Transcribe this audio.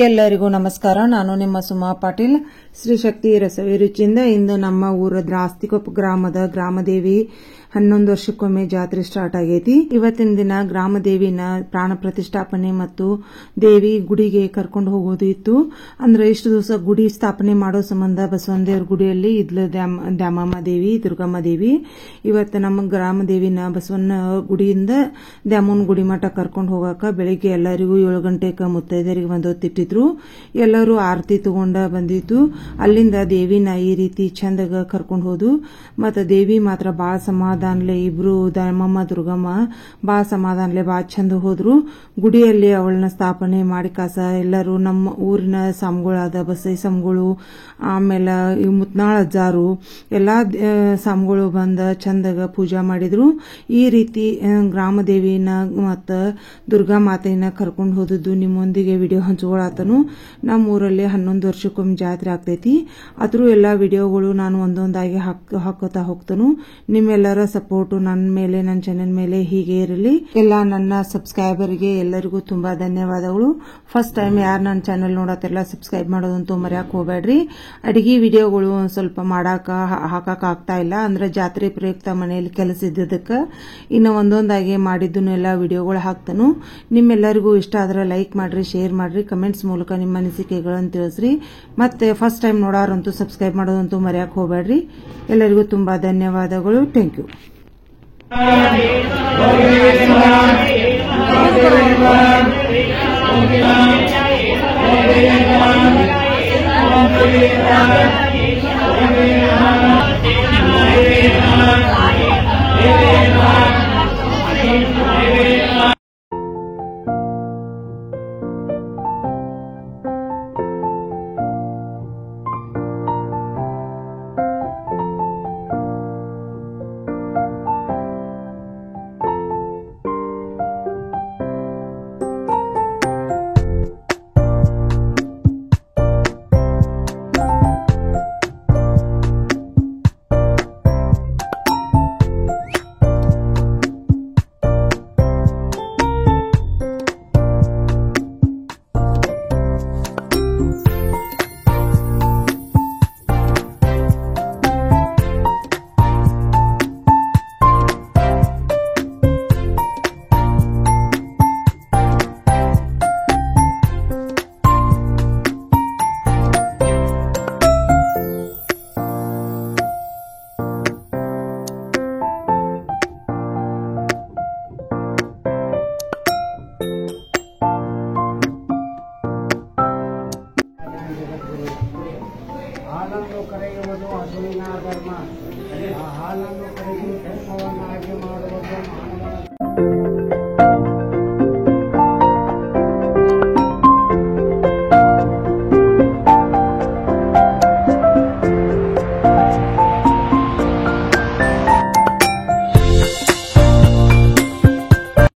ಎಲ್ಲರಿಗೂ ನಮಸ್ಕಾರ. ನಾನು ನಿಮ್ಮ ಸುಮಾ ಪಾಟೀಲ್. ಶ್ರೀ ಶಕ್ತಿ ರಸವಿ ರುಚಿಯಿಂದ ಇಂದು ನಮ್ಮ ಊರ ದ್ರಾಸ್ತಿಕೊಪ್ಪ ಗ್ರಾಮದ ಗ್ರಾಮದೇವಿ 11 ವರ್ಷಕ್ಕೊಮ್ಮೆ ಜಾತ್ರೆ ಸ್ಟಾರ್ಟ್ ಆಗೈತಿ. ಇವತ್ತಿನ ದಿನ ಗ್ರಾಮದೇವಿನ ಪ್ರಾಣ ಪ್ರತಿಷ್ಠಾಪನೆ ಮತ್ತು ದೇವಿ ಗುಡಿಗೆ ಕರ್ಕೊಂಡು ಹೋಗೋದು ಇತ್ತು. ಅಂದ್ರೆ ಇಷ್ಟು ದಿವಸ ಗುಡಿ ಸ್ಥಾಪನೆ ಮಾಡೋ ಸಂಬಂಧ ಬಸವನದೇವ್ರ ಗುಡಿಯಲ್ಲಿ ಇದ್ಲು ದ್ಯಾಮಮ್ಮ ದೇವಿ, ದುರ್ಗಮ್ಮ ದೇವಿ. ಇವತ್ತು ನಮ್ಮ ಗ್ರಾಮದೇವಿನ ಬಸವನ ಗುಡಿಯಿಂದ ದ್ಯಾಮನ್ ಗುಡಿ ಮಠ ಕರ್ಕೊಂಡು ಹೋಗಾಕ ಬೆಳಿಗ್ಗೆ ಎಲ್ಲರಿಗೂ 7 ಗಂಟೆಗೆ ಮುತ್ತೈದರಿಗೆ ಬಂದೋತ್ತಿಟ್ಟಿದ್ರು. ಎಲ್ಲರೂ ಆರತಿ ತಗೊಂಡ ಬಂದಿದ್ದು. ಅಲ್ಲಿಂದ ದೇವಿನ ಈ ರೀತಿ ಚಂದಗ ಕರ್ಕೊಂಡು ಹೋದು. ಮತ್ತ ದೇವಿ ಮಾತ್ರ ಬಾಳ ಸಮಾಧಾನಲೆ, ಇಬ್ರು ದ್ಯಾಮಮ್ಮ ದುರ್ಗಮ್ಮ ಬಾಳ ಸಮಾಧಾನಲೆ ಬಾಳ ಚಂದ ಹೋದ್ರು. ಗುಡಿಯಲ್ಲಿ ಅವಳನ್ನ ಸ್ಥಾಪನೆ ಮಾಡಿ ಕಾಸ ಎಲ್ಲರೂ ನಮ್ಮ ಊರಿನ ಸ್ವಾಮಿಗಳಾದ ಬಸೈ ಸ್ವಾಮಿಗಳು, ಆಮೇಲೆ ಮುತ್ನಾಳ ಅಜ್ಜಾರು ಎಲ್ಲಾ ಸ್ವಾಮಿಗಳು ಬಂದ ಚಂದಗ ಪೂಜಾ ಮಾಡಿದ್ರು. ಈ ರೀತಿ ಗ್ರಾಮದೇವಿನ ಮತ್ತ ದುರ್ಗಾ ಮಾತೆಯನ್ನ ಕರ್ಕೊಂಡು ಹೋದದ್ದು ನಿಮ್ಮೊಂದಿಗೆ ವಿಡಿಯೋ ಹಂಚ್ಕೊಳತನು. ನಮ್ಮ ಊರಲ್ಲಿ 11 ವರ್ಷಕ್ಕೊಮ್ಮೆ ಜಾತ್ರೆ ಆಗ್ತೈತಿ. ಅದ್ರ ಎಲ್ಲಾ ವಿಡಿಯೋಗಳು ನಾನು ಒಂದೊಂದಾಗಿ ಹಾಕೋತಾ ಹೋಗ್ತಾನು. ನಿಮ್ಮೆಲ್ಲರ ಸಪೋರ್ಟ್ ನನ್ನ ಮೇಲೆ, ನನ್ನ ಚಾನೆಲ್ ಮೇಲೆ ಹೀಗೆ ಇರಲಿ. ಎಲ್ಲ ನನ್ನ ಸಬ್ಸ್ಕ್ರೈಬರ್ಗೆ ಎಲ್ಲರಿಗೂ ತುಂಬಾ ಧನ್ಯವಾದಗಳು. ಫಸ್ಟ್ ಟೈಮ್ ಯಾರು ನನ್ನ ಚಾನೆಲ್ ನೋಡತ್ತೆಲ್ಲ ಸಬ್ಸ್ಕ್ರೈಬ್ ಮಾಡೋದಂತೂ ಮರ್ಯಾಕ್ ಹೋಗ್ಬೇಡ್ರಿ. ಅಡಿಗೆ ವಿಡಿಯೋಗಳು ಸ್ವಲ್ಪ ಹಾಕಾಕ ಆಗ್ತಾ ಇಲ್ಲ. ಅಂದ್ರೆ ಜಾತ್ರೆ ಪ್ರಯುಕ್ತ ಮನೆಯಲ್ಲಿ ಕೆಲಸ ಇದ್ದದಕ್ಕೆ ಇನ್ನು ಒಂದೊಂದಾಗಿ ಮಾಡಿದ್ದನ್ನು ಎಲ್ಲ ವಿಡಿಯೋಗಳು ಹಾಕ್ತಾನು. ನಿಮ್ಮೆಲ್ಲರಿಗೂ ಇಷ್ಟ ಆದ್ರೆ ಲೈಕ್ ಮಾಡ್ರಿ, ಶೇರ್ ಮಾಡ್ರಿ, ಕಮೆಂಟ್ಸ್ ಮೂಲಕ ನಿಮ್ಮ ಅನಿಸಿಕೆಗಳನ್ನು ತಿಳಿಸ್ರಿ. ಮತ್ತೆ ಫಸ್ಟ್ ಟೈಮ್ ನೋಡಾರಂತೂ ಸಬ್ಸ್ಕ್ರೈಬ್ ಮಾಡೋದಂತೂ ಮರ್ಯಾಕ್ ಹೋಗ್ಬೇಡ್ರಿ. ಎಲ್ಲರಿಗೂ ತುಂಬಾ ಧನ್ಯವಾದಗಳು. Thank you. ಹಾಲನ್ನು ಕರೆಯುವುದು ಹಸುವಿನ ಧರ್ಮ. ಆ ಹಾಲನ್ನು ಕರೆದು ತುಪ್ಪವನ್ನಾಗಿ ಮಾಡುವುದು